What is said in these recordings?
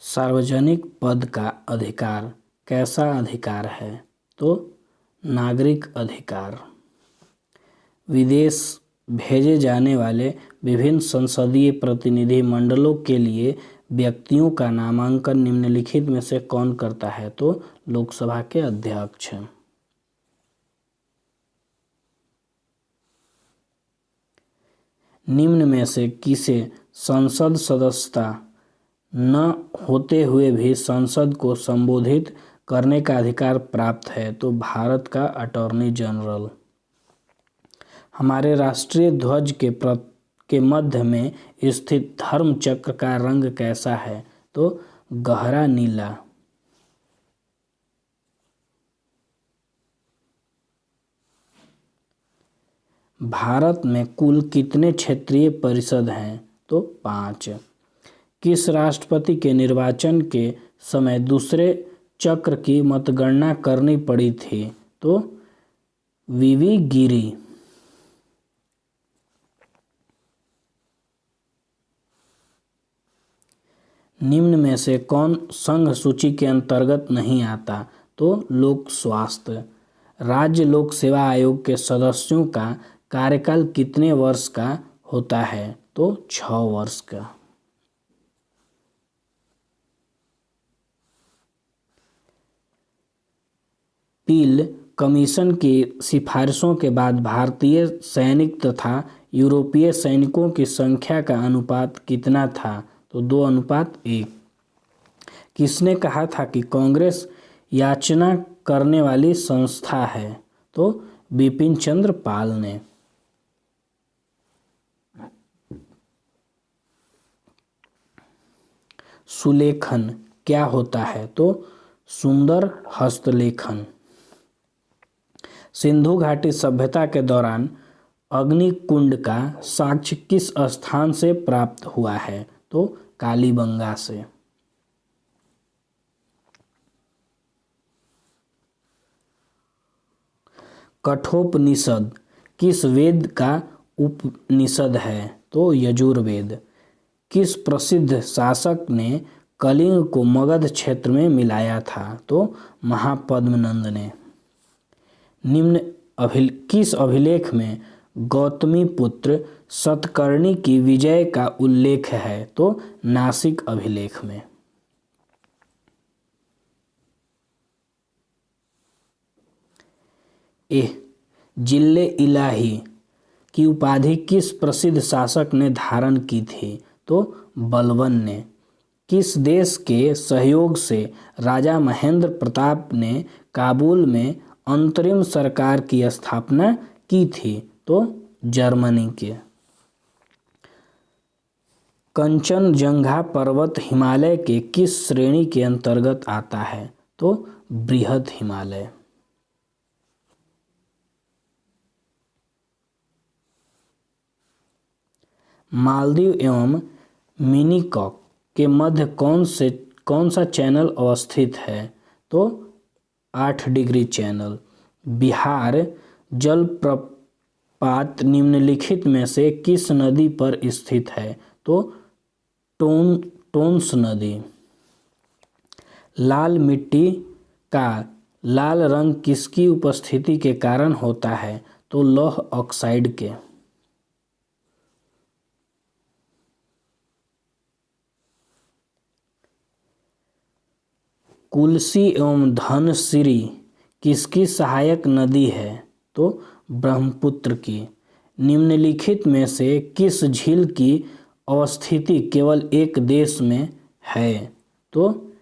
सार्वजनिक पद का अधिकार कैसा अधिकार है? तो नागरिक अधिकार। विदेश भेजे जाने वाले विभिन्न संसदीय प्रतिनिधि मंडलों के लिए व्यक्तियों का नामांकन निम्नलिखित में से कौन करता है? तो लोकसभा के अध्यक्ष। निम्न में से किसे संसद सदस्यता न होते हुए भी संसद को संबोधित करने का अधिकार प्राप्त है? तो भारत का अटॉर्नी जनरल। हमारे राष्ट्रीय ध्वज के मध्य में स्थित धर्म चक्र का रंग कैसा है? तो गहरा नीला। भारत में कुल कितने क्षेत्रीय परिषद हैं? तो 5। किस राष्ट्रपति के निर्वाचन के समय दूसरे चक्र की मतगणना करनी पड़ी थी? तो वीवी गिरी। निम्न में से कौन संघ सूची के अंतर्गत नहीं आता? तो लोक स्वास्थ्य। राज्य लोक सेवा आयोग के सदस्यों का कार्यकाल कितने वर्ष का होता है? तो 6 वर्ष का। पील कमीशन की सिफारिशों के बाद भारतीय सैनिक तथा यूरोपीय सैनिकों की संख्या का अनुपात कितना था? तो 2:1। किसने कहा था कि कांग्रेस याचना करने वाली संस्था है? तो बिपिन चंद्र पाल ने। सुलेखन क्या होता है? तो सुंदर हस्तलेखन। सिंधु घाटी सभ्यता के दौरान अग्निकुंड का साक्ष्य किस स्थान से प्राप्त हुआ है? तो कालीबंगा से। कठोपनिषद किस वेद का उपनिषद है? तो यजुर्वेद। किस प्रसिद्ध शासक ने कलिंग को मगध क्षेत्र में मिलाया था? तो महापद्मनंद ने। किस अभिलेख में गौतमीपुत्र सतकर्णी की विजय का उल्लेख है? तो नासिक अभिलेख में। जिल्ले इलाही की उपाधि किस प्रसिद्ध शासक ने धारण की थी? तो बलबन ने। किस देश के सहयोग से राजा महेंद्र प्रताप ने काबुल में अंतरिम सरकार की स्थापना की थी? तो जर्मनी के। कंचनजंगा पर्वत हिमालय के किस श्रेणी के अंतर्गत आता है? तो बृहद हिमालय। मालदीव एवं मिनीकॉक के मध्य कौन सा चैनल अवस्थित है? तो 8 डिग्री चैनल। बिहार जलप्रपात निम्नलिखित में से किस नदी पर स्थित है? तो टोंस नदी। लाल मिट्टी का लाल रंग किसकी उपस्थिति के कारण होता है? तो लौह ऑक्साइड के। कुल्सी एवं धनसिरी किसकी सहायक नदी है? तो ब्रह्मपुत्र की। निम्नलिखित में से किस झील की अवस्थिति केवल एक देश में है? तो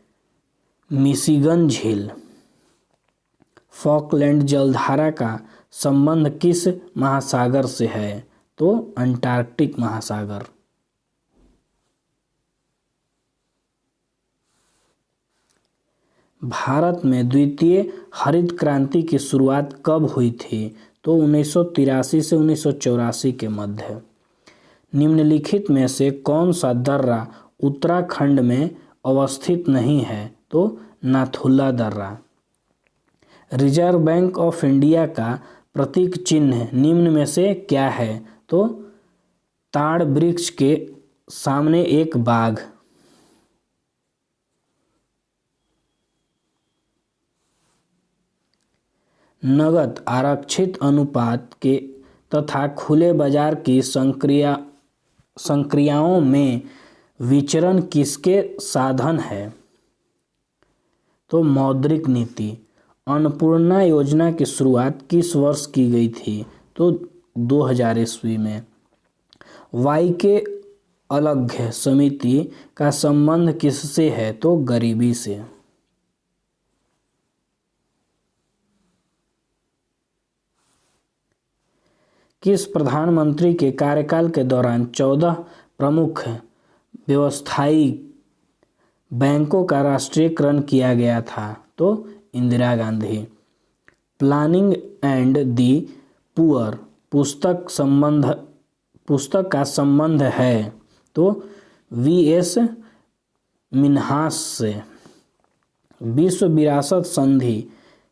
मिशिगन झील। फॉकलैंड जलधारा का संबंध किस महासागर से है? तो अंटार्कटिक महासागर। भारत में द्वितीय हरित क्रांति की शुरुआत कब हुई थी? तो 1983 से 1984 के मध्य। निम्नलिखित में से कौन सा दर्रा उत्तराखंड में अवस्थित नहीं है? तो नाथुला दर्रा। रिजर्व बैंक ऑफ इंडिया का प्रतीक चिन्ह निम्न में से क्या है? तो ताड़ वृक्ष के सामने एक बाघ। नकद आरक्षित अनुपात के तथा खुले बाजार की संक्रियाओं में विचरण किसके साधन है? तो मौद्रिक नीति। अन्नपूर्णा योजना की शुरुआत किस वर्ष की गई थी? तो 2000 ईस्वी में। वाई के अलग्य समिति का संबंध किससे है? तो गरीबी से। किस प्रधानमंत्री के कार्यकाल के दौरान 14 प्रमुख व्यवसायी बैंकों का राष्ट्रीयकरण किया गया था? तो Indira Gandhi. Planning and the poor पुस्तक का संबंध है? तो वी.एस. मिन्हास से। विश्व विरासत संधि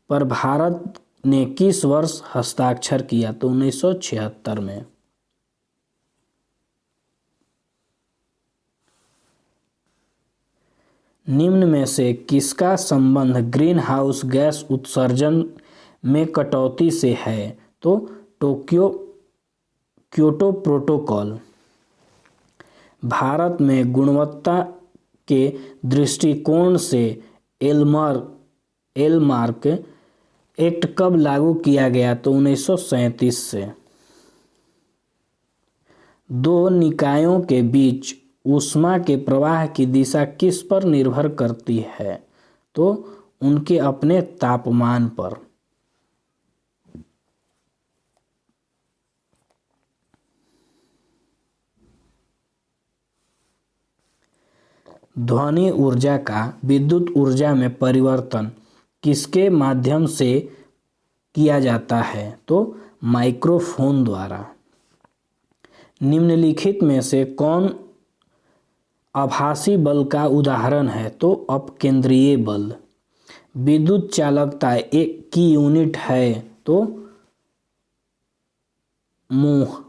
पर भारत ने किस वर्ष हस्ताक्षर किया? तो 1976 में। निम्न में से किसका संबंध ग्रीन हाउस गैस उत्सर्जन में कटौती से है? तो क्योटो प्रोटोकॉल। भारत में गुणवत्ता के दृष्टिकोण से एलमार्क एक्ट कब लागू किया गया? तो 1937 से। दो निकायों के बीच ऊष्मा के प्रवाह की दिशा किस पर निर्भर करती है? तो उनके अपने तापमान पर। ध्वनि ऊर्जा का विद्युत ऊर्जा में परिवर्तन किसके माध्यम से किया जाता है? तो माइक्रोफोन द्वारा। निम्नलिखित में से कौन आभासी बल का उदाहरण है? तो अपकेंद्रीय बल। विद्युत चालकता की यूनिट है? तो मोह।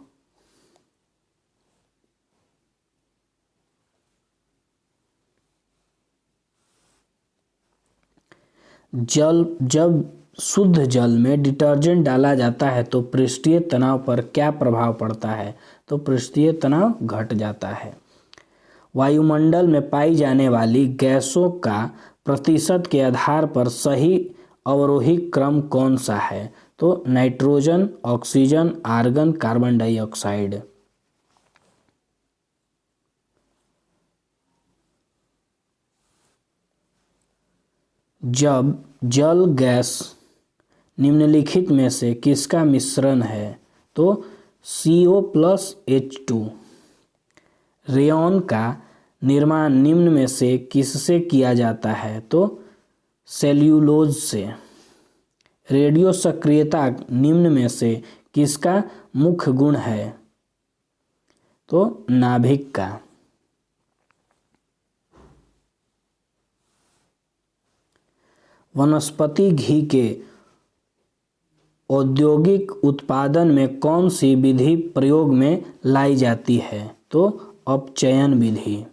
जब शुद्ध जल में डिटर्जेंट डाला जाता है तो पृष्ठीय तनाव पर क्या प्रभाव पड़ता है? तो पृष्ठीय तनाव घट जाता है। वायुमंडल में पाई जाने वाली गैसों का प्रतिशत के आधार पर सही अवरोही क्रम कौन सा है? तो nitrogen, oxygen, argon, carbon dioxide. जब जल गैस निम्नलिखित में से किसका मिश्रण है? तो CO+H2। रेयॉन का निर्माण निम्न में से किससे किया जाता है? तो सेल्यूलोज से। रेडियो सक्रियता निम्न में से किसका मुख्य गुण है? तो नाभिक का। वनस्पति घी के औद्योगिक उत्पादन में कौन सी विधि प्रयोग में लाई जाती है? तो अपचयन विधि।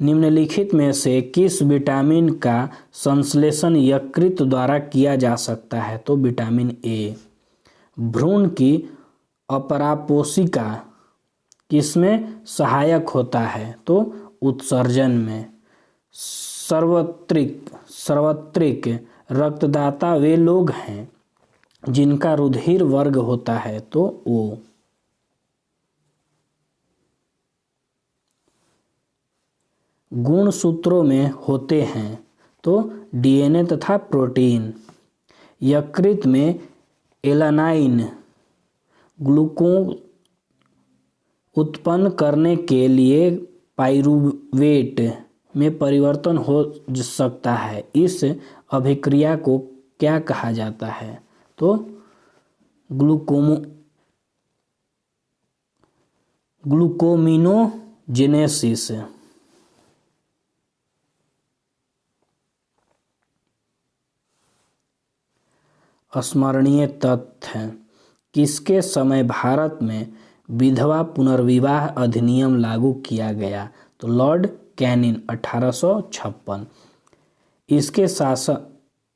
निम्नलिखित में से किस विटामिन का संश्लेषण यकृत द्वारा किया जा सकता है? तो विटामिन ए। भ्रूण की अपरापोषिका किसमें सहायक होता है? तो उत्सर्जन में। सार्वत्रिक रक्तदाता वे लोग हैं जिनका रुधिर वर्ग होता है? तो ओ। गुणसूत्रों में होते हैं? तो DNA तथा प्रोटीन। यकृत में एलानाइन ग्लूकोज उत्पन्न करने के लिए पाइरूवेट में परिवर्तन हो सकता है। इस अभिक्रिया को क्या कहा जाता है? तो ग्लूकोमिनोजेनेसिस। स्मरणीय तथ्य। किसके समय भारत में विधवा पुनर्विवाह अधिनियम लागू किया गया? तो लॉर्ड कैनिंग 1856।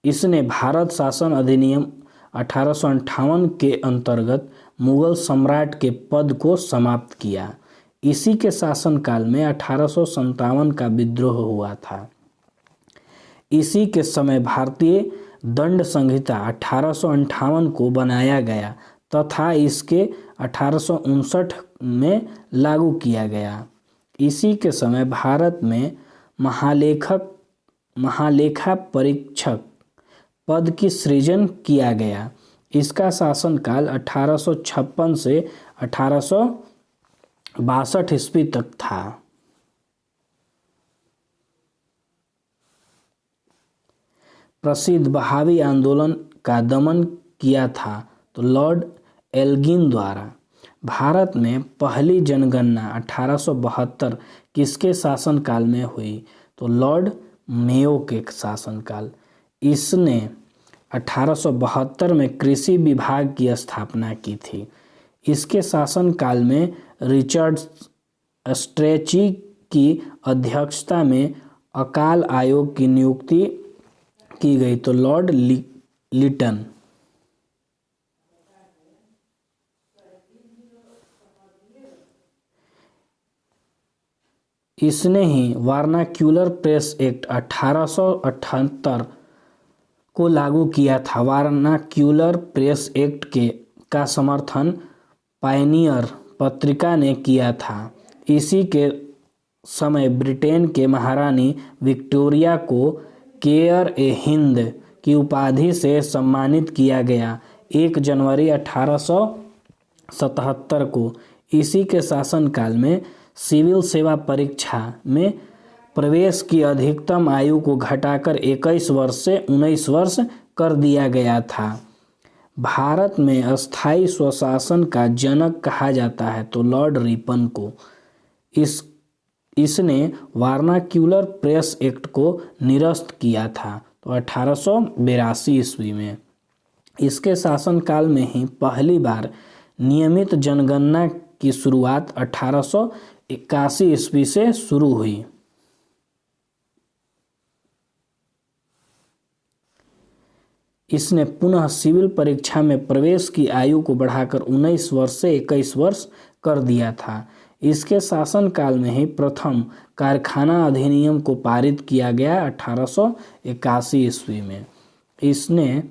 इसने भारत शासन अधिनियम 1858 के अंतर्गत मुगल सम्राट के पद को समाप्त किया। इसी के शासनकाल में 1857 का विद्रोह हुआ था। इसी के समय भारतीय दंड संहिता 1858 को बनाया गया तथा इसके 1859 में लागू किया गया। इसी के समय भारत में महालेखा परीक्षक पद की सृजन किया गया। इसका शासनकाल 1856 से 1862 ईस्वी तक था। प्रसिद्ध बहावी आंदोलन का दमन किया था तो लॉर्ड एल्गिन द्वारा। भारत में पहली जनगणना 1872 किसके शासनकाल में हुई तो लॉर्ड मेयो के शासनकाल। इसने 1872 में कृषि विभाग की स्थापना की थी। इसके शासनकाल में रिचर्ड स्ट्रेची की अध्यक्षता में अकाल आयोग की नियुक्ति की गई तो लॉर्ड लिटन। इसने ही वर्नाक्यूलर प्रेस एक्ट 1878 को लागू किया था। वर्नाक्यूलर प्रेस एक्ट का समर्थन पायनियर पत्रिका ने किया था। इसी के समय ब्रिटेन के महारानी विक्टोरिया को केयर ए हिंद की उपाधि से सम्मानित किया गया 1 जनवरी 1877 को। इसी के शासनकाल में सिविल सेवा परीक्षा में प्रवेश की अधिकतम आयु को घटाकर 21 वर्ष से 19 वर्ष कर दिया गया था। भारत में अस्थायी स्वशासन का जनक कहा जाता है तो लॉर्ड रिपन को। इसने वर्नाक्यूलर प्रेस एक्ट को निरस्त किया था तो 1882 ईस्वी में। इसके शासनकाल में ही पहली बार नियमित जनगणना की शुरुआत 1881 ईस्वी से शुरू हुई। इसने पुनः सिविल परीक्षा में प्रवेश की आयु को बढ़ाकर 19 वर्ष से 21 वर्ष कर दिया था। इसके शासनकाल में ही प्रथम कारखाना अधिनियम को पारित किया गया 1881 ईस्वी में। इसने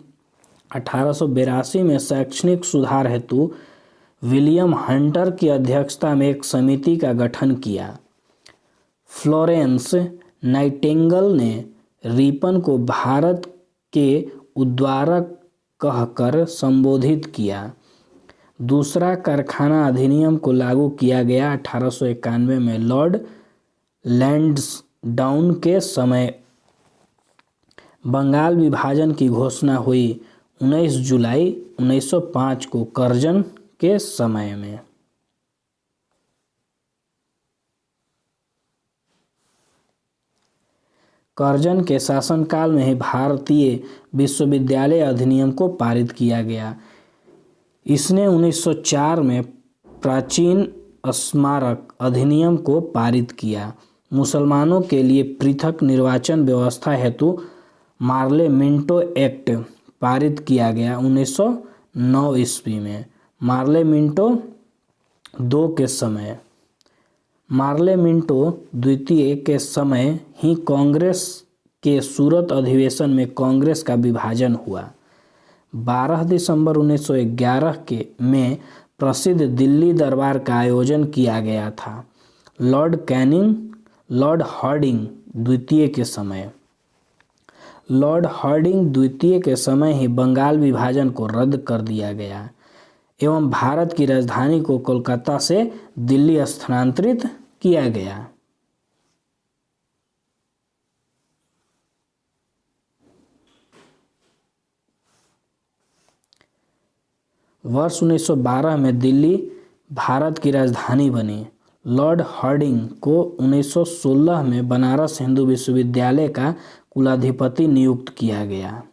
1882 में शैक्षणिक सुधार हेतु विलियम हंटर की अध्यक्षता में एक समिति का गठन किया। फ्लोरेंस नाइटिंगेल ने रिपन को भारत के उद्धारक कहकर संबोधित किया। दूसरा कारखाना अधिनियम को लागू किया गया 1891 में लॉर्ड लैंसडाउन के समय। बंगाल विभाजन की घोषणा हुई 19 जुलाई 1905 को कर्जन के समय में। कर्जन के शासनकाल में ही भारतीय विश्वविद्यालय अधिनियम को पारित किया गया। इसने 1904 में प्राचीन स्मारक अधिनियम को पारित किया। मुसलमानों के लिए पृथक निर्वाचन व्यवस्था हेतु मार्ले मिंटो एक्ट पारित किया गया 1909 ईस्वी में। मार्ले मिंटो द्वितीय के समय ही कांग्रेस के सूरत अधिवेशन में कांग्रेस का विभाजन हुआ। 12 दिसंबर 1911 में प्रसिद्ध दिल्ली दरबार का आयोजन किया गया था लॉर्ड कैनिंग लॉर्ड हार्डिंग द्वितीय के समय ही बंगाल विभाजन को रद्द कर दिया गया एवं भारत की राजधानी को कोलकाता से दिल्ली स्थानांतरित किया गया। वर्ष 1912 में दिल्ली भारत की राजधानी बनी। लॉर्ड हार्डिंग को 1916 में बनारस हिंदू विश्वविद्यालय का कुलाधिपति नियुक्त किया गया।